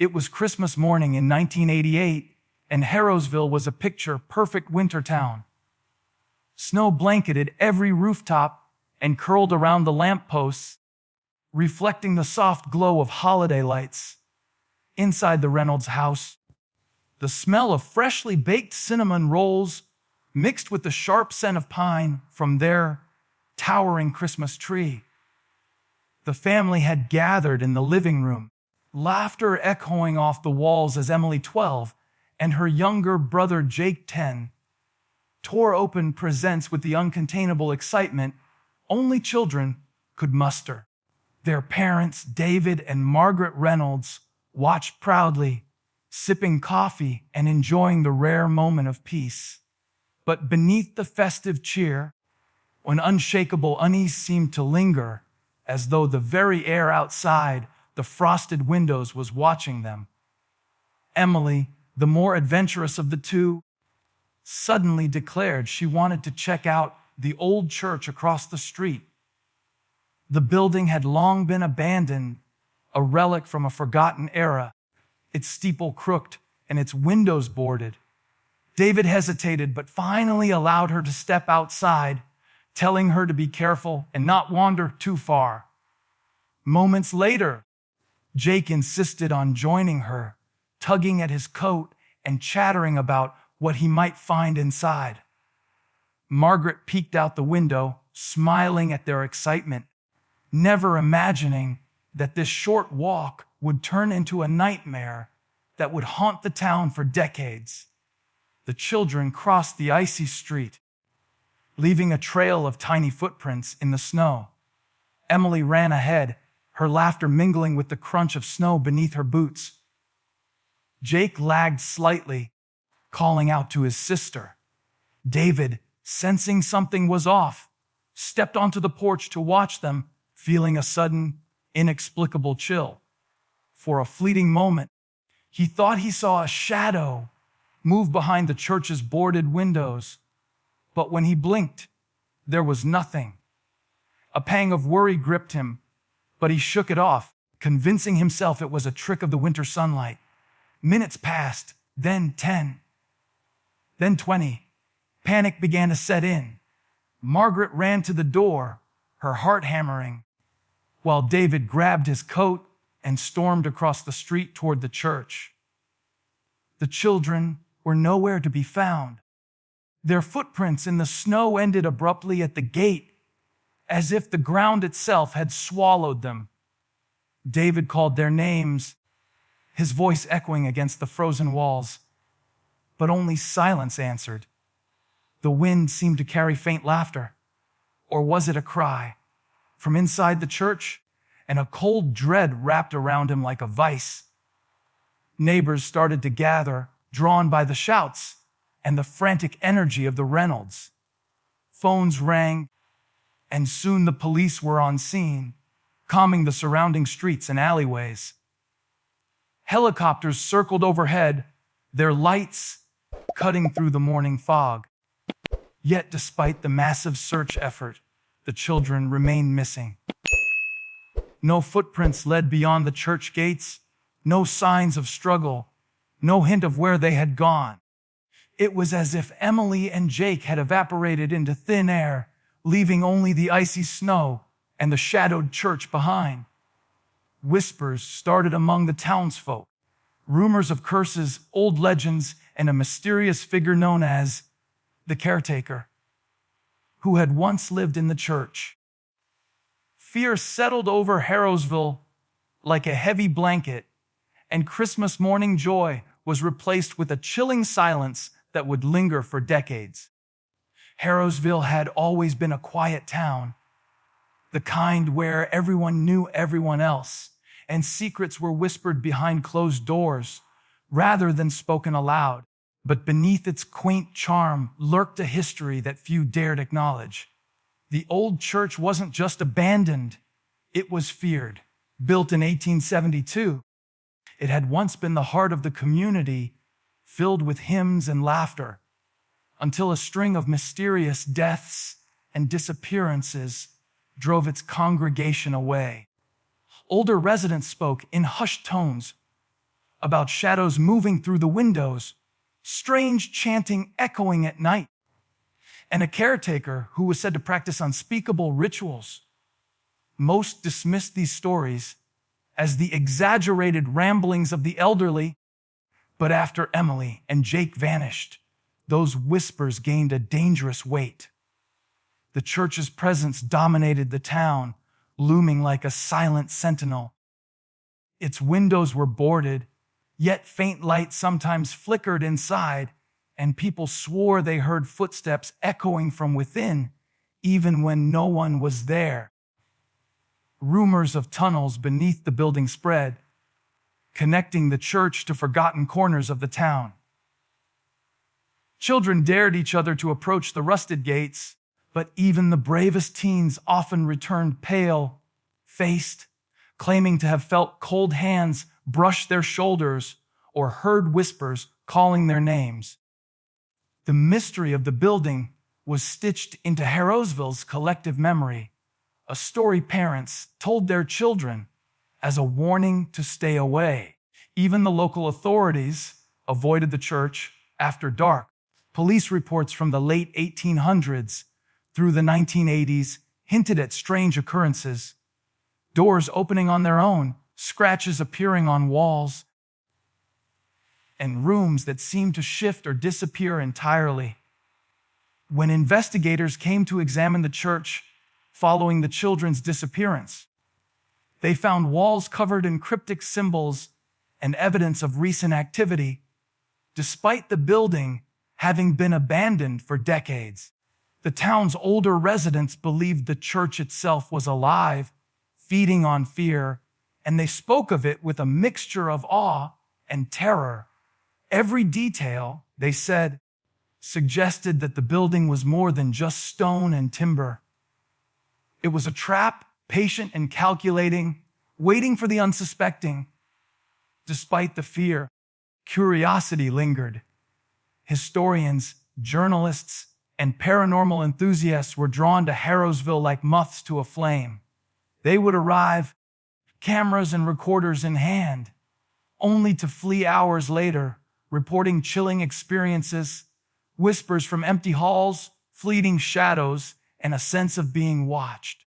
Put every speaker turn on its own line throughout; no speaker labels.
It was Christmas morning in 1988, and Harrowsville was a picture-perfect winter town. Snow blanketed every rooftop and curled around the lampposts, reflecting the soft glow of holiday lights. Inside the Reynolds house, the smell of freshly baked cinnamon rolls mixed with the sharp scent of pine from their towering Christmas tree. The family had gathered in the living room, laughter echoing off the walls as Emily, 12, and her younger brother Jake, 10, tore open presents with the uncontainable excitement only children could muster. Their parents, David and Margaret Reynolds, watched proudly, sipping coffee and enjoying the rare moment of peace. But beneath the festive cheer, an unshakable unease seemed to linger, as though the very air outside the frosted windows was watching them. Emily, the more adventurous of the two, suddenly declared she wanted to check out the old church across the street. The building had long been abandoned, a relic from a forgotten era, its steeple crooked and its windows boarded. David hesitated, but finally allowed her to step outside, telling her to be careful and not wander too far. Moments later, Jake insisted on joining her, tugging at his coat and chattering about what he might find inside. Margaret peeked out the window, smiling at their excitement, never imagining that this short walk would turn into a nightmare that would haunt the town for decades. The children crossed the icy street, leaving a trail of tiny footprints in the snow. Emily ran ahead, her laughter mingling with the crunch of snow beneath her boots. Jake lagged slightly, calling out to his sister. David, sensing something was off, stepped onto the porch to watch them, feeling a sudden, inexplicable chill. For a fleeting moment, he thought he saw a shadow move behind the church's boarded windows, but when he blinked, there was nothing. A pang of worry gripped him, but he shook it off, convincing himself it was a trick of the winter sunlight. Minutes passed, then 10, then 20. Panic began to set in. Margaret ran to the door, her heart hammering, while David grabbed his coat and stormed across the street toward the church. The children were nowhere to be found. Their footprints in the snow ended abruptly at the gate, as if the ground itself had swallowed them. David called their names, his voice echoing against the frozen walls, but only silence answered. The wind seemed to carry faint laughter, or was it a cry? From inside the church, and a cold dread wrapped around him like a vice. Neighbors started to gather, drawn by the shouts and the frantic energy of the Reynolds. Phones rang, and soon the police were on scene, calming the surrounding streets and alleyways. Helicopters circled overhead, their lights cutting through the morning fog. Yet despite the massive search effort, the children remained missing. No footprints led beyond the church gates, no signs of struggle, no hint of where they had gone. It was as if Emily and Jake had evaporated into thin air, leaving only the icy snow and the shadowed church behind. Whispers started among the townsfolk, rumors of curses, old legends, and a mysterious figure known as the caretaker, who had once lived in the church. Fear settled over Harrowsville like a heavy blanket, and Christmas morning joy was replaced with a chilling silence that would linger for decades. Harrowsville had always been a quiet town, the kind where everyone knew everyone else, and secrets were whispered behind closed doors rather than spoken aloud. But beneath its quaint charm lurked a history that few dared acknowledge. The old church wasn't just abandoned, it was feared. Built in 1872, it had once been the heart of the community, filled with hymns and laughter, until a string of mysterious deaths and disappearances drove its congregation away. Older residents spoke in hushed tones about shadows moving through the windows, strange chanting echoing at night, and a caretaker who was said to practice unspeakable rituals. Most dismissed these stories as the exaggerated ramblings of the elderly, but after Emily and Jake vanished, those whispers gained a dangerous weight. The church's presence dominated the town, looming like a silent sentinel. Its windows were boarded, yet faint light sometimes flickered inside, and people swore they heard footsteps echoing from within, even when no one was there. Rumors of tunnels beneath the building spread, connecting the church to forgotten corners of the town. Children dared each other to approach the rusted gates, but even the bravest teens often returned pale-faced, claiming to have felt cold hands brush their shoulders or heard whispers calling their names. The mystery of the building was stitched into Harrowsville's collective memory, a story parents told their children as a warning to stay away. Even the local authorities avoided the church after dark. Police reports from the late 1800s through the 1980s hinted at strange occurrences, doors opening on their own, scratches appearing on walls, and rooms that seemed to shift or disappear entirely. When investigators came to examine the church following the children's disappearance, they found walls covered in cryptic symbols and evidence of recent activity, despite the building having been abandoned for decades. The town's older residents believed the church itself was alive, feeding on fear, and they spoke of it with a mixture of awe and terror. Every detail, they said, suggested that the building was more than just stone and timber. It was a trap, patient and calculating, waiting for the unsuspecting. Despite the fear, curiosity lingered. Historians, journalists, and paranormal enthusiasts were drawn to Harrowsville like moths to a flame. They would arrive, cameras and recorders in hand, only to flee hours later, reporting chilling experiences, whispers from empty halls, fleeting shadows, and a sense of being watched.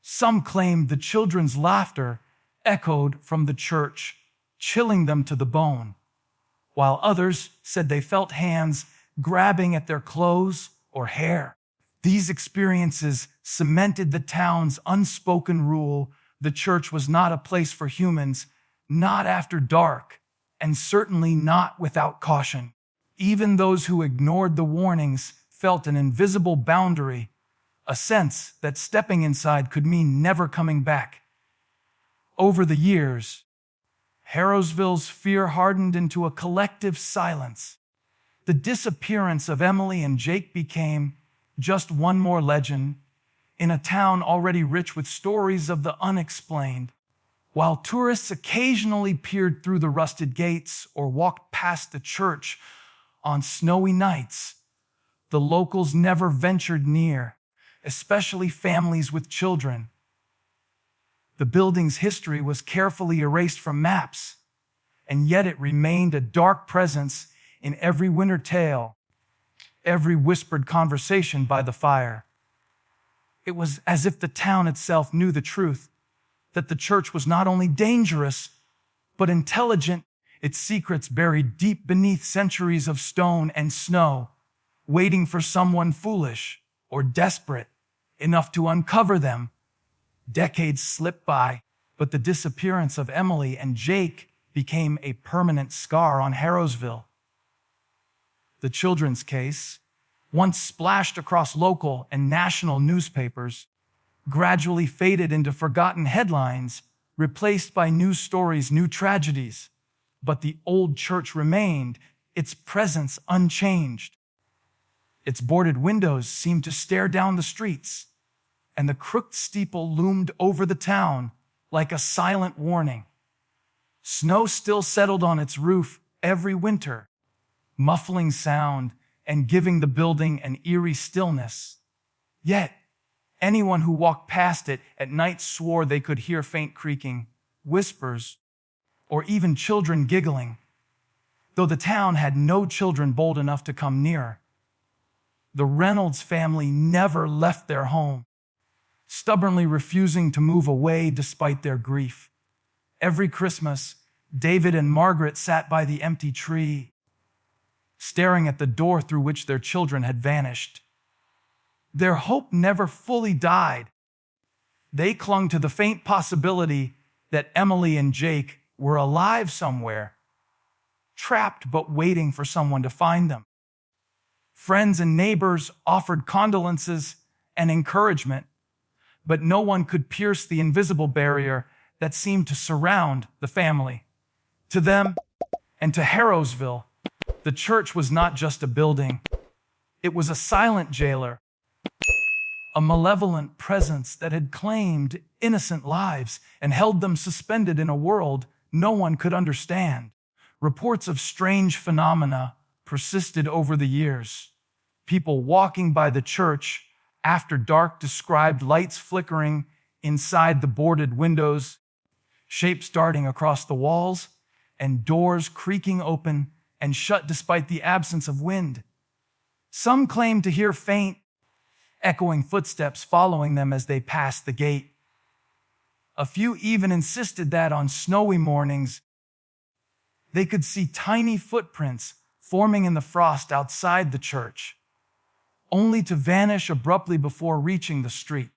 Some claimed the children's laughter echoed from the church, chilling them to the bone, while others said they felt hands grabbing at their clothes or hair. These experiences cemented the town's unspoken rule: the church was not a place for humans, not after dark, and certainly not without caution. Even those who ignored the warnings felt an invisible boundary, a sense that stepping inside could mean never coming back. Over the years, Harrowsville's fear hardened into a collective silence. The disappearance of Emily and Jake became just one more legend in a town already rich with stories of the unexplained. While tourists occasionally peered through the rusted gates or walked past the church on snowy nights, the locals never ventured near, especially families with children. The building's history was carefully erased from maps, and yet it remained a dark presence in every winter tale, every whispered conversation by the fire. It was as if the town itself knew the truth, that the church was not only dangerous, but intelligent, its secrets buried deep beneath centuries of stone and snow, waiting for someone foolish or desperate enough to uncover them. Decades slipped by, but the disappearance of Emily and Jake became a permanent scar on Harrowsville. The children's case, once splashed across local and national newspapers, gradually faded into forgotten headlines, replaced by news stories, new tragedies. But the old church remained, its presence unchanged. Its boarded windows seemed to stare down the streets, and the crooked steeple loomed over the town like a silent warning. Snow still settled on its roof every winter, muffling sound and giving the building an eerie stillness. Yet, anyone who walked past it at night swore they could hear faint creaking, whispers, or even children giggling, though the town had no children bold enough to come near. The Reynolds family never left their home, stubbornly refusing to move away despite their grief. Every Christmas, David and Margaret sat by the empty tree, staring at the door through which their children had vanished. Their hope never fully died. They clung to the faint possibility that Emily and Jake were alive somewhere, trapped but waiting for someone to find them. Friends and neighbors offered condolences and encouragement, but no one could pierce the invisible barrier that seemed to surround the family. To them and to Harrowsville, the church was not just a building. It was a silent jailer, a malevolent presence that had claimed innocent lives and held them suspended in a world no one could understand. Reports of strange phenomena persisted over the years. People walking by the church after dark described lights flickering inside the boarded windows, shapes darting across the walls, and doors creaking open and shut despite the absence of wind. Some claimed to hear faint, echoing footsteps following them as they passed the gate. A few even insisted that on snowy mornings, they could see tiny footprints forming in the frost outside the church, only to vanish abruptly before reaching the street.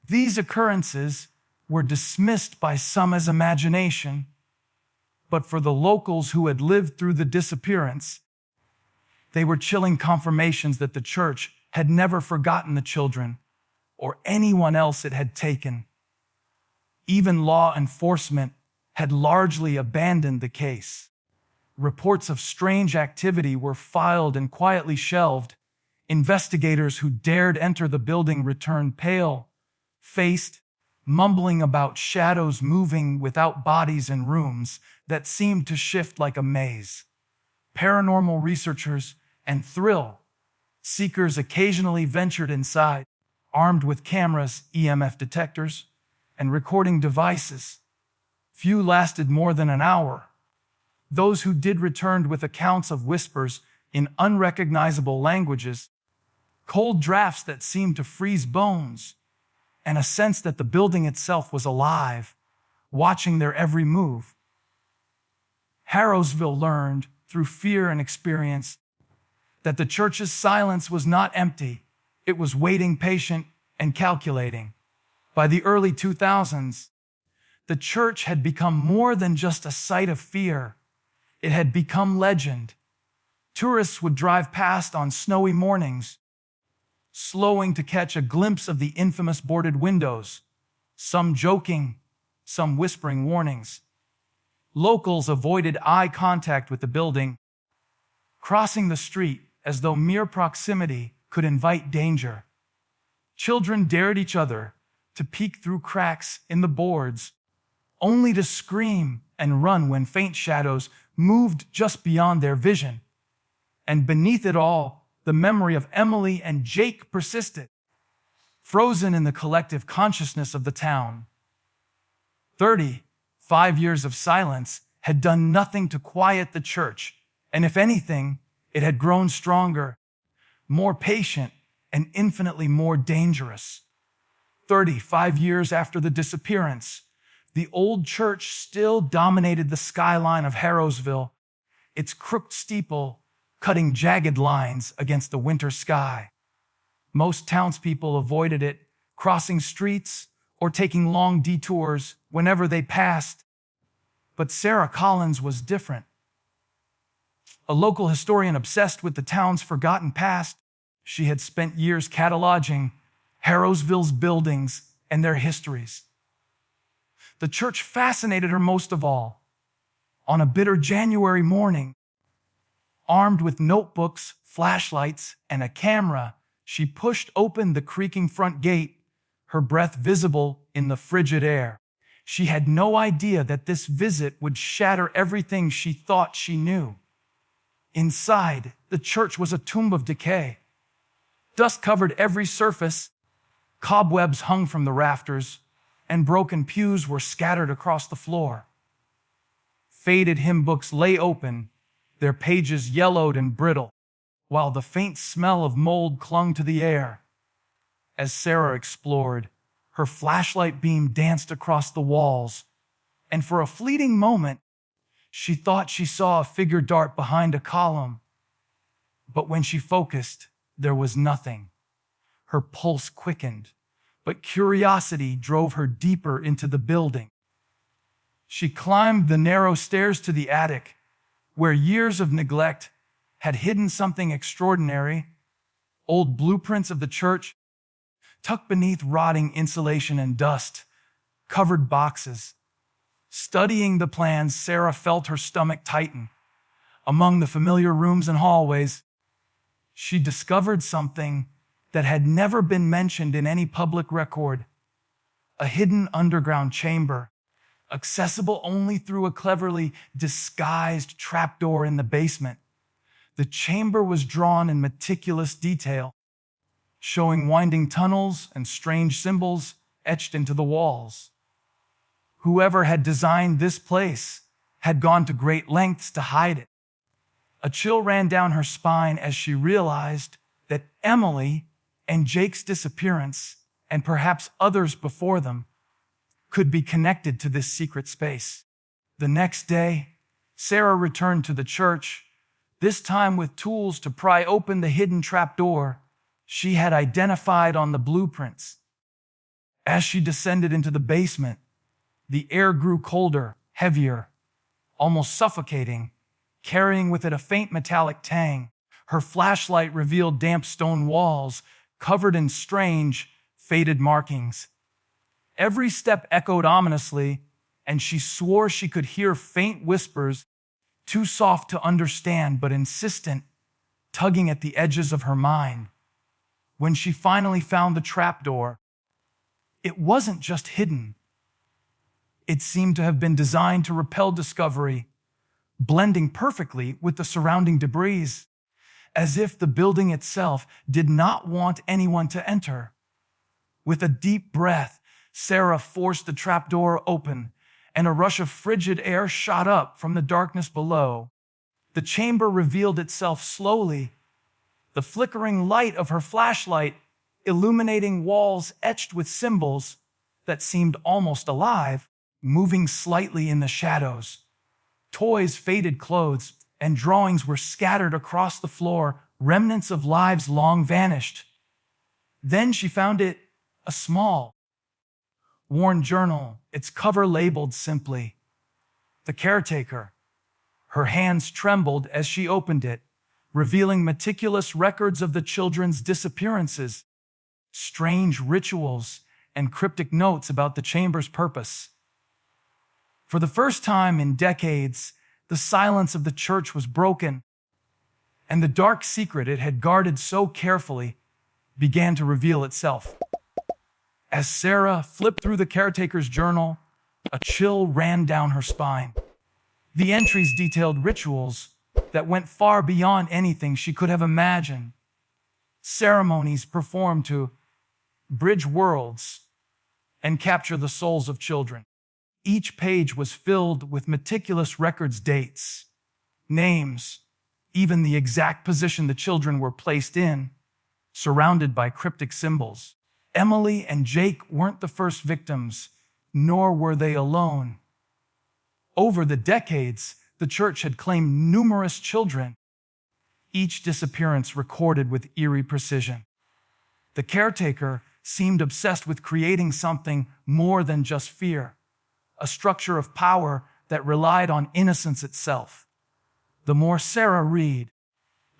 These occurrences were dismissed by some as imagination, but for the locals who had lived through the disappearance, they were chilling confirmations that the church had never forgotten the children or anyone else it had taken. Even law enforcement had largely abandoned the case. Reports of strange activity were filed and quietly shelved. Investigators who dared enter the building returned pale-faced, mumbling about shadows moving without bodies in rooms that seemed to shift like a maze. Paranormal researchers and thrill seekers occasionally ventured inside, armed with cameras, EMF detectors, and recording devices. Few lasted more than an hour. Those who did returned with accounts of whispers in unrecognizable languages, cold drafts that seemed to freeze bones, and a sense that the building itself was alive, watching their every move. Harrowsville learned, through fear and experience, that the church's silence was not empty. It was waiting, patient, and calculating. By the early 2000s, the church had become more than just a site of fear. It had become legend. Tourists would drive past on snowy mornings, slowing to catch a glimpse of the infamous boarded windows, some joking, some whispering warnings. Locals avoided eye contact with the building, crossing the street as though mere proximity could invite danger. Children dared each other to peek through cracks in the boards, only to scream and run when faint shadows moved just beyond their vision. And beneath it all, the memory of Emily and Jake persisted, frozen in the collective consciousness of the town. 35 years of silence had done nothing to quiet the church, and if anything, it had grown stronger, more patient, and infinitely more dangerous. 35 years after the disappearance, the old church still dominated the skyline of Harrowsville, its crooked steeple cutting jagged lines against the winter sky. Most townspeople avoided it, crossing streets or taking long detours whenever they passed. But Sarah Collins was different. A local historian obsessed with the town's forgotten past, she had spent years cataloging Harrowsville's buildings and their histories. The church fascinated her most of all. On a bitter January morning, armed with notebooks, flashlights, and a camera, she pushed open the creaking front gate, her breath visible in the frigid air. She had no idea that this visit would shatter everything she thought she knew. Inside, the church was a tomb of decay. Dust covered every surface, cobwebs hung from the rafters, and broken pews were scattered across the floor. Faded hymn books lay open, their pages yellowed and brittle, while the faint smell of mold clung to the air. As Sarah explored, her flashlight beam danced across the walls, and for a fleeting moment, she thought she saw a figure dart behind a column. But when she focused, there was nothing. Her pulse quickened, but curiosity drove her deeper into the building. She climbed the narrow stairs to the attic, where years of neglect had hidden something extraordinary. Old blueprints of the church, tucked beneath rotting insulation and dust, covered boxes. Studying the plans, Sarah felt her stomach tighten. Among the familiar rooms and hallways, she discovered something that had never been mentioned in any public record: a hidden underground chamber, accessible only through a cleverly disguised trapdoor in the basement. The chamber was drawn in meticulous detail, showing winding tunnels and strange symbols etched into the walls. Whoever had designed this place had gone to great lengths to hide it. A chill ran down her spine as she realized that Emily and Jake's disappearance, and perhaps others before them, could be connected to this secret space. The next day, Sarah returned to the church, this time with tools to pry open the hidden trapdoor she had identified on the blueprints. As she descended into the basement, the air grew colder, heavier, almost suffocating, carrying with it a faint metallic tang. Her flashlight revealed damp stone walls covered in strange, faded markings. Every step echoed ominously, and she swore she could hear faint whispers, too soft to understand but insistent, tugging at the edges of her mind. When she finally found the trapdoor, it wasn't just hidden. It seemed to have been designed to repel discovery, blending perfectly with the surrounding debris, as if the building itself did not want anyone to enter. With a deep breath, Sarah forced the trapdoor open, and a rush of frigid air shot up from the darkness below. The chamber revealed itself slowly, the flickering light of her flashlight illuminating walls etched with symbols that seemed almost alive, moving slightly in the shadows. Toys, faded clothes, and drawings were scattered across the floor, remnants of lives long vanished. Then she found it a small, worn journal, its cover labeled simply, "The Caretaker." Her hands trembled as she opened it, revealing meticulous records of the children's disappearances, strange rituals, and cryptic notes about the chamber's purpose. For the first time in decades, the silence of the church was broken, and the dark secret it had guarded so carefully began to reveal itself. As Sarah flipped through the caretaker's journal, a chill ran down her spine. The entries detailed rituals that went far beyond anything she could have imagined. Ceremonies performed to bridge worlds and capture the souls of children. Each page was filled with meticulous records, dates, names, even the exact position the children were placed in, surrounded by cryptic symbols. Emily and Jake weren't the first victims, nor were they alone. Over the decades, the church had claimed numerous children, each disappearance recorded with eerie precision. The caretaker seemed obsessed with creating something more than just fear, a structure of power that relied on innocence itself. The more Sarah read,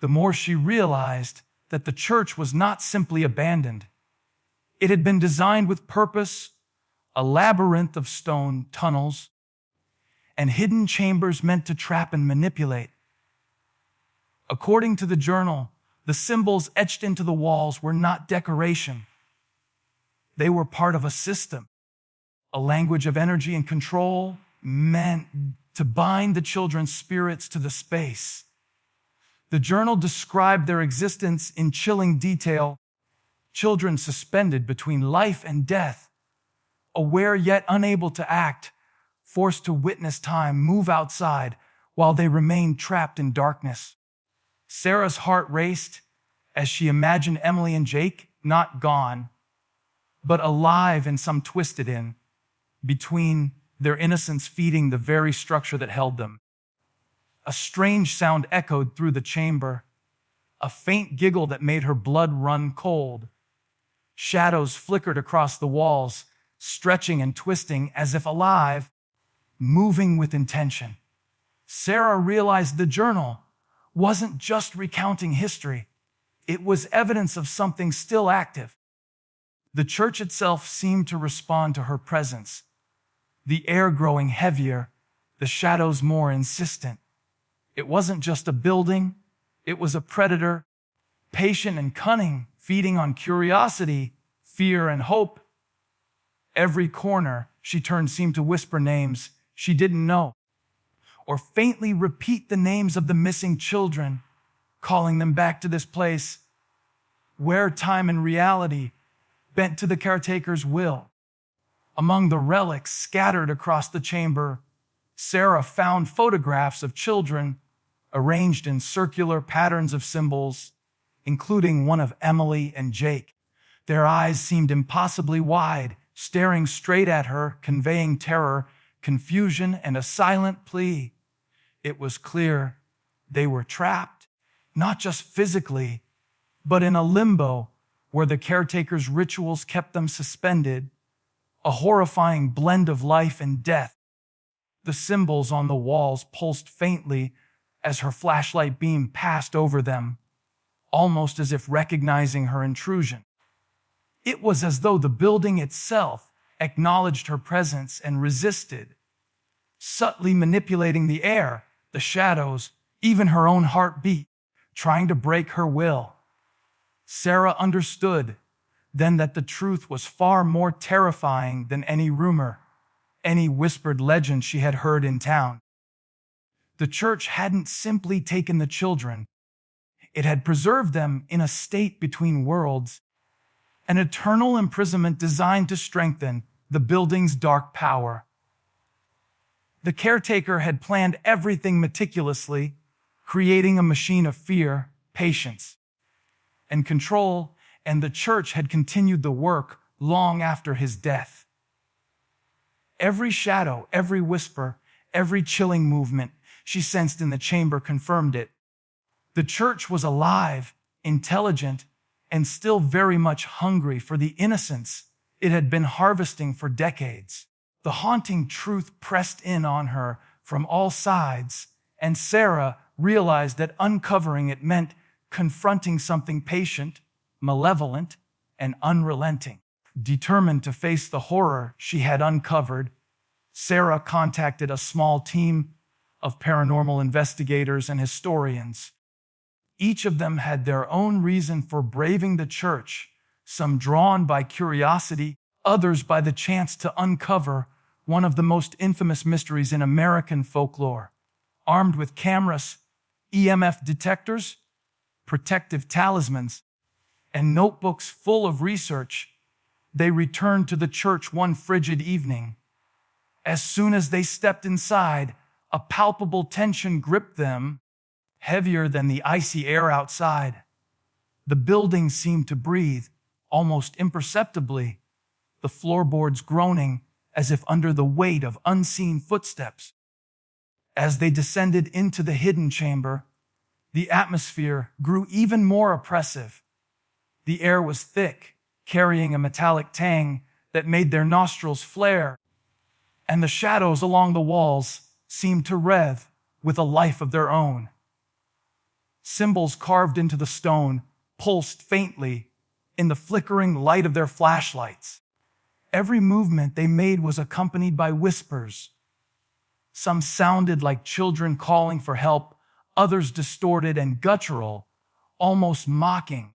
the more she realized that the church was not simply abandoned. It had been designed with purpose, a labyrinth of stone tunnels, and hidden chambers meant to trap and manipulate. According to the journal, the symbols etched into the walls were not decoration. They were part of a system, a language of energy and control meant to bind the children's spirits to the space. The journal described their existence in chilling detail, children suspended between life and death, aware yet unable to act, forced to witness time move outside while they remained trapped in darkness. Sarah's heart raced as she imagined Emily and Jake not gone, but alive in some twisted inn, between their innocence feeding the very structure that held them. A strange sound echoed through the chamber, a faint giggle that made her blood run cold. Shadows flickered across the walls, stretching and twisting as if alive, moving with intention. Sarah realized the journal wasn't just recounting history. It was evidence of something still active. The church itself seemed to respond to her presence, the air growing heavier, the shadows more insistent. It wasn't just a building, it was a predator, patient and cunning, feeding on curiosity, fear, and hope. Every corner she turned seemed to whisper names she didn't know, or faintly repeat the names of the missing children, calling them back to this place where time and reality bent to the caretaker's will. Among the relics scattered across the chamber, Sarah found photographs of children arranged in circular patterns of symbols, including one of Emily and Jake. Their eyes seemed impossibly wide, staring straight at her, conveying terror, confusion, and a silent plea. It was clear they were trapped, not just physically, but in a limbo where the caretaker's rituals kept them suspended, a horrifying blend of life and death. The symbols on the walls pulsed faintly as her flashlight beam passed over them, almost as if recognizing her intrusion. It was as though the building itself acknowledged her presence and resisted, subtly manipulating the air, the shadows, even her own heartbeat, trying to break her will. Sarah understood then that the truth was far more terrifying than any rumor, any whispered legend she had heard in town. The church hadn't simply taken the children. It had preserved them in a state between worlds, an eternal imprisonment designed to strengthen the building's dark power. The caretaker had planned everything meticulously, creating a machine of fear, patience, and control, and the church had continued the work long after his death. Every shadow, every whisper, every chilling movement she sensed in the chamber confirmed it. The church was alive, intelligent, and still very much hungry for the innocence it had been harvesting for decades. The haunting truth pressed in on her from all sides, and Sarah realized that uncovering it meant confronting something patient, malevolent, and unrelenting. Determined to face the horror she had uncovered, Sarah contacted a small team of paranormal investigators and historians. Each of them had their own reason for braving the church, some drawn by curiosity, others by the chance to uncover one of the most infamous mysteries in American folklore. Armed with cameras, EMF detectors, protective talismans, and notebooks full of research, they returned to the church one frigid evening. As soon as they stepped inside, a palpable tension gripped them, heavier than the icy air outside. The building seemed to breathe, almost imperceptibly, the floorboards groaning as if under the weight of unseen footsteps. As they descended into the hidden chamber, the atmosphere grew even more oppressive. The air was thick, carrying a metallic tang that made their nostrils flare, and the shadows along the walls seemed to writhe with a life of their own. Symbols carved into the stone pulsed faintly in the flickering light of their flashlights. Every movement they made was accompanied by whispers. Some sounded like children calling for help, others distorted and guttural, almost mocking.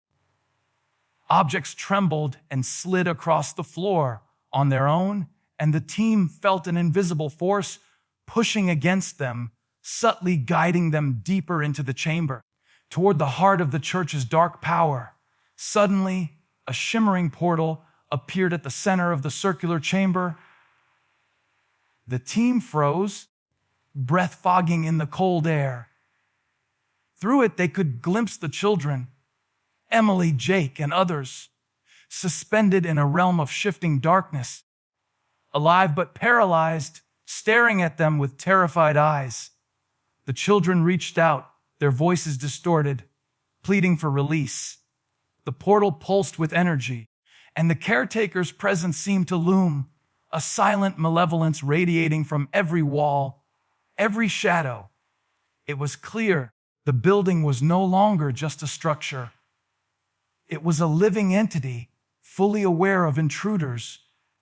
Objects trembled and slid across the floor on their own, and the team felt an invisible force pushing against them, subtly guiding them deeper into the chamber, toward the heart of the church's dark power. Suddenly, a shimmering portal appeared at the center of the circular chamber. The team froze, breath fogging in the cold air. Through it, they could glimpse the children, Emily, Jake, and others, suspended in a realm of shifting darkness, alive but paralyzed, staring at them with terrified eyes. The children reached out, their voices distorted, pleading for release. The portal pulsed with energy, and the caretaker's presence seemed to loom, a silent malevolence radiating from every wall, every shadow. It was clear the building was no longer just a structure. It was a living entity, fully aware of intruders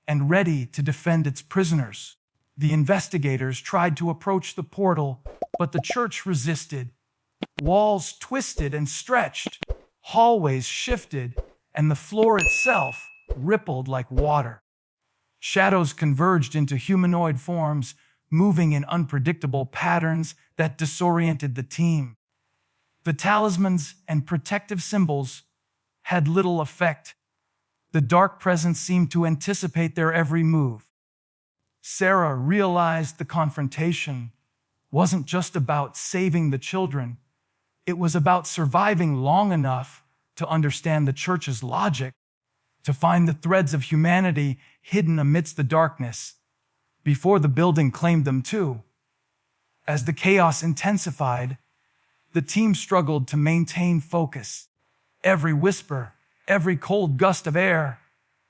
and ready to defend its prisoners. The investigators tried to approach the portal, but the church resisted. Walls twisted and stretched, hallways shifted, and the floor itself rippled like water. Shadows converged into humanoid forms, moving in unpredictable patterns that disoriented the team. The talismans and protective symbols had little effect. The dark presence seemed to anticipate their every move. Sarah realized the confrontation wasn't just about saving the children. It was about surviving long enough to understand the church's logic, to find the threads of humanity hidden amidst the darkness, before the building claimed them too. As the chaos intensified, the team struggled to maintain focus. Every whisper, every cold gust of air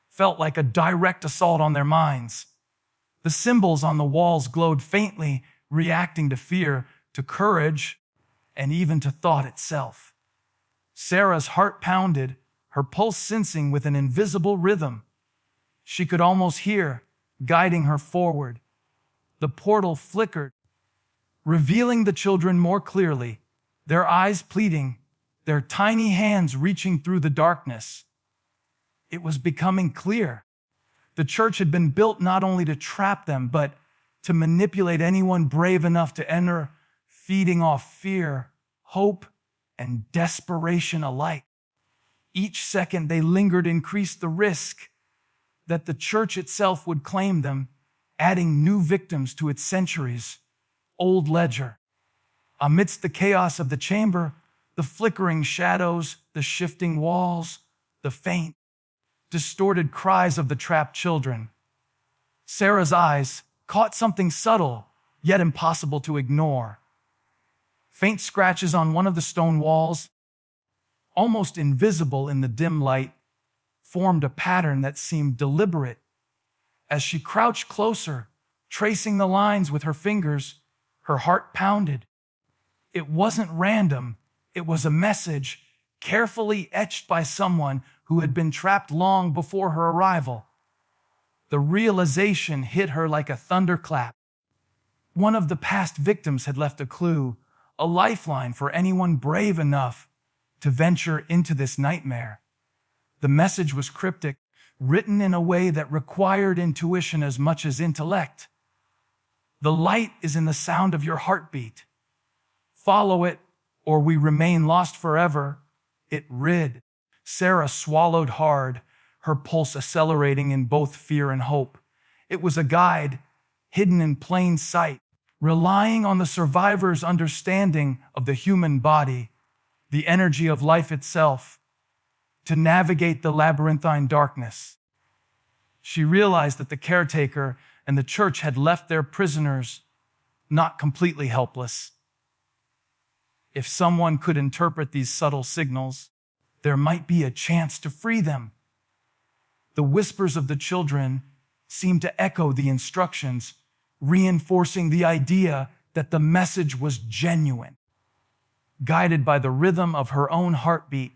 felt like a direct assault on their minds. The symbols on the walls glowed faintly, reacting to fear, to courage, and even to thought itself. Sarah's heart pounded, her pulse sensing with an invisible rhythm. She could almost hear, guiding her forward. The portal flickered, revealing the children more clearly, their eyes pleading, their tiny hands reaching through the darkness. It was becoming clear. The church had been built not only to trap them, but to manipulate anyone brave enough to enter, feeding off fear, hope, and desperation alike. Each second they lingered increased the risk that the church itself would claim them, adding new victims to its centuries-old ledger. Amidst the chaos of the chamber, the flickering shadows, the shifting walls, the faint, distorted cries of the trapped children, Sarah's eyes caught something subtle, yet impossible to ignore. Faint scratches on one of the stone walls, almost invisible in the dim light, formed a pattern that seemed deliberate. As she crouched closer, tracing the lines with her fingers, her heart pounded. It wasn't random. It was a message, carefully etched by someone who had been trapped long before her arrival. The realization hit her like a thunderclap. One of the past victims had left a clue, a lifeline for anyone brave enough to venture into this nightmare. The message was cryptic, written in a way that required intuition as much as intellect. The light is in the sound of your heartbeat. Follow it, or we remain lost forever. It read. Sarah swallowed hard, her pulse accelerating in both fear and hope. It was a guide, hidden in plain sight, relying on the survivor's understanding of the human body, the energy of life itself, to navigate the labyrinthine darkness. She realized that the caretaker and the church had left their prisoners not completely helpless. If someone could interpret these subtle signals, there might be a chance to free them. The whispers of the children seemed to echo the instructions, reinforcing the idea that the message was genuine. Guided by the rhythm of her own heartbeat,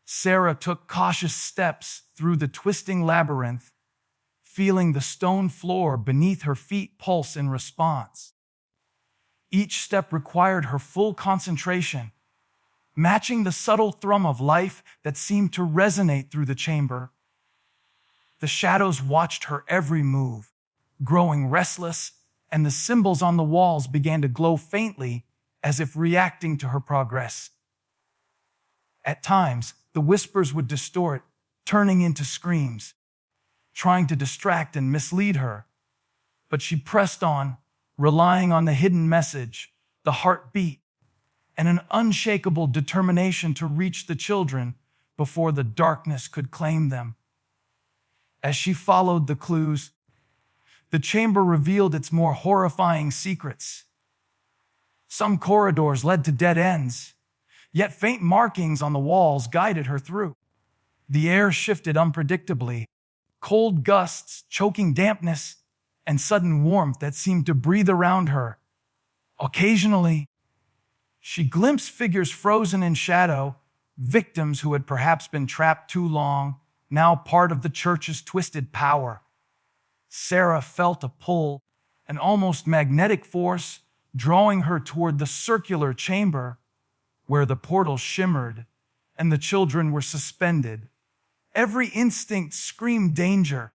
Sarah took cautious steps through the twisting labyrinth, feeling the stone floor beneath her feet pulse in response. Each step required her full concentration, matching the subtle thrum of life that seemed to resonate through the chamber. The shadows watched her every move, growing restless, and the symbols on the walls began to glow faintly as if reacting to her progress. At times, the whispers would distort, turning into screams, trying to distract and mislead her. But she pressed on, relying on the hidden message, the heartbeat, and an unshakable determination to reach the children before the darkness could claim them. As she followed the clues, the chamber revealed its more horrifying secrets. Some corridors led to dead ends, yet faint markings on the walls guided her through. The air shifted unpredictably, cold gusts choking dampness, and sudden warmth that seemed to breathe around her. Occasionally, she glimpsed figures frozen in shadow, victims who had perhaps been trapped too long, now part of the church's twisted power. Sarah felt a pull, an almost magnetic force, drawing her toward the circular chamber where the portal shimmered and the children were suspended. Every instinct screamed danger,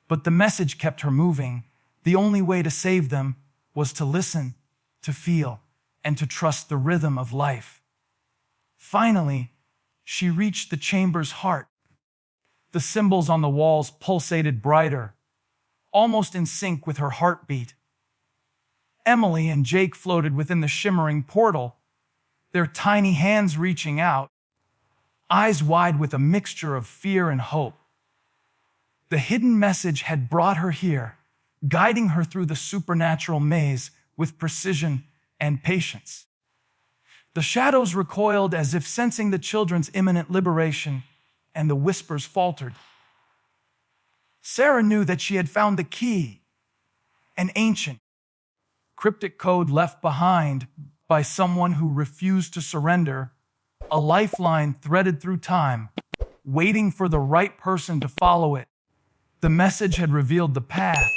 but the message kept her moving. The only way to save them was to listen, to feel, and to trust the rhythm of life. Finally, she reached the chamber's heart. The symbols on the walls pulsated brighter, almost in sync with her heartbeat. Emily and Jake floated within the shimmering portal, their tiny hands reaching out, eyes wide with a mixture of fear and hope. The hidden message had brought her here, guiding her through the supernatural maze with precision and patience. The shadows recoiled as if sensing the children's imminent liberation, and the whispers faltered. Sarah knew that she had found the key, an ancient, cryptic code left behind by someone who refused to surrender, a lifeline threaded through time, waiting for the right person to follow it. The message had revealed the path,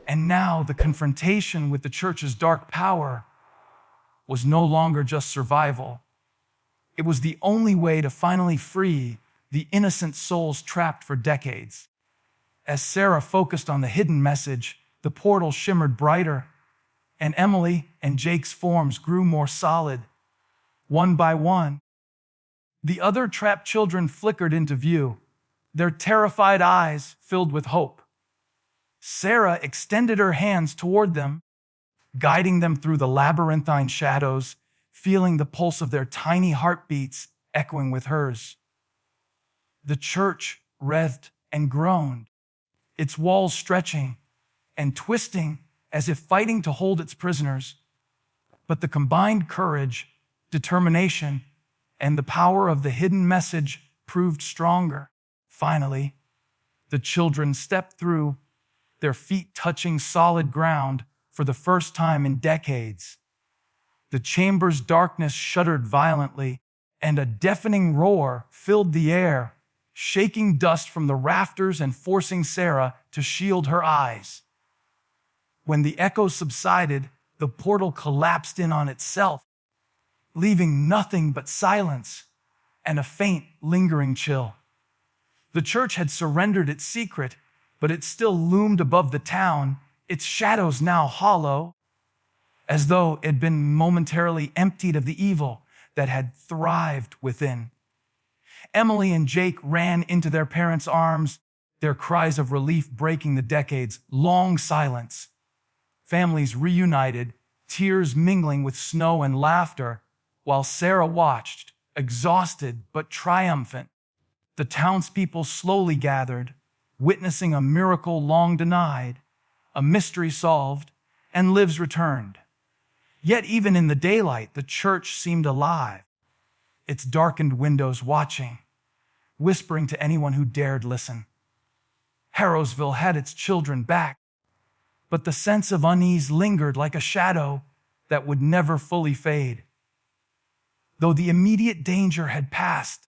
and now the confrontation with the church's dark power was no longer just survival. It was the only way to finally free the innocent souls trapped for decades. As Sarah focused on the hidden message, the portal shimmered brighter, and Emily and Jake's forms grew more solid. One by one, the other trapped children flickered into view, their terrified eyes filled with hope. Sarah extended her hands toward them, guiding them through the labyrinthine shadows, feeling the pulse of their tiny heartbeats echoing with hers. The church writhed and groaned, its walls stretching and twisting as if fighting to hold its prisoners. But the combined courage, determination, and the power of the hidden message proved stronger. Finally, the children stepped through, their feet touching solid ground for the first time in decades. The chamber's darkness shuddered violently, and a deafening roar filled the air, shaking dust from the rafters and forcing Sarah to shield her eyes. When the echo subsided, the portal collapsed in on itself, leaving nothing but silence and a faint, lingering chill. The church had surrendered its secret, but it still loomed above the town, its shadows now hollow, as though it had been momentarily emptied of the evil that had thrived within. Emily and Jake ran into their parents' arms, their cries of relief breaking the decades-long silence. Families reunited, tears mingling with snow and laughter, while Sarah watched, exhausted but triumphant. The townspeople slowly gathered, witnessing a miracle long denied, a mystery solved, and lives returned. Yet even in the daylight, the church seemed alive, its darkened windows watching, whispering to anyone who dared listen. Harrowsville had its children back, but the sense of unease lingered like a shadow that would never fully fade. Though the immediate danger had passed,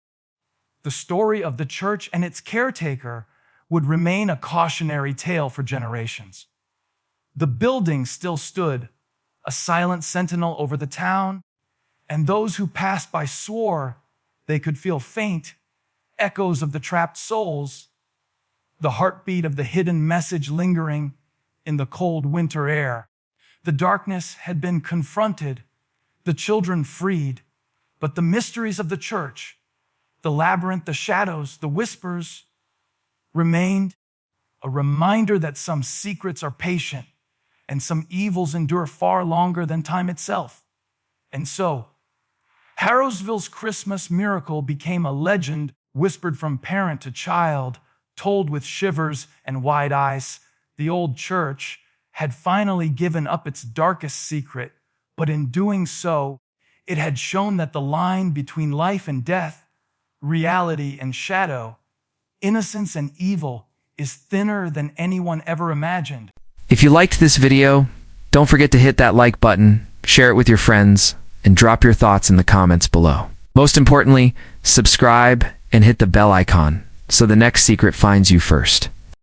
the story of the church and its caretaker would remain a cautionary tale for generations. The building still stood, a silent sentinel over the town, and those who passed by swore they could feel faint echoes of the trapped souls, the heartbeat of the hidden message lingering in the cold winter air. The darkness had been confronted, the children freed, but the mysteries of the church, the labyrinth, the shadows, the whispers, remained a reminder that some secrets are patient and some evils endure far longer than time itself. And so, Harrowsville's Christmas miracle became a legend whispered from parent to child, told with shivers and wide eyes. The old church had finally given up its darkest secret, but in doing so, it had shown that the line between life and death, reality and shadow, innocence and evil, is thinner than anyone ever imagined.
If you liked this video, don't forget to hit that like button, share it with your friends, and drop your thoughts in the comments below. Most importantly, subscribe and hit the bell icon so the next secret finds you first.